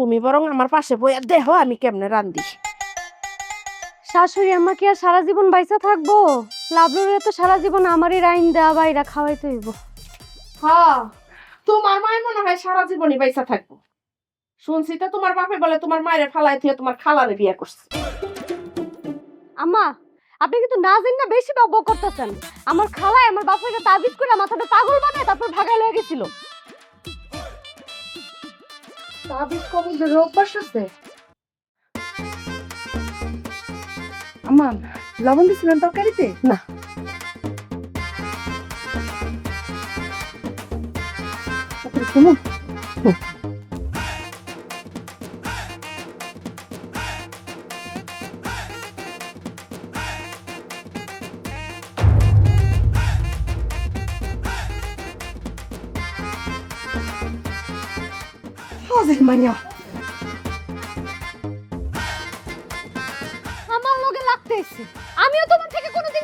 তুমি বরং আমার পাশে বইয়া দেহ আমি কেমনে রান্ধি। শাশুড়ি আম্মা কি আর সারা জীবন বাইসা থাকবো? লাবলুরে তো সারা জীবন আমারই রাইন দেয়া বাইরা খাওয়াইতে হইব। হ্যাঁ, তোমার মায়ের মনে হয় সারা জীবনই বাইসা থাকবো। শুনছি তো তোমার বাপে বলে তোমার মায়ের ফালাই থেকে তোমার খালারে বিয়ে করছে। আম্মা, আপনি কিন্তু না জানি না বেশি বক করতেছেন। আমার খালায় আমার বাপের তাবিজ করে মাথাটা পাগল বানায় তারপর ভাগায় লয়ে গেছিল। তাবিজ কবুলের অভ্যাস আছে। আম্মা, লবণ দিছিলেন তরকারিতে? না। শুনো, মানিয়া আমার লগে লাগতেছে। আমিও তোমার থেকে কোনোদিন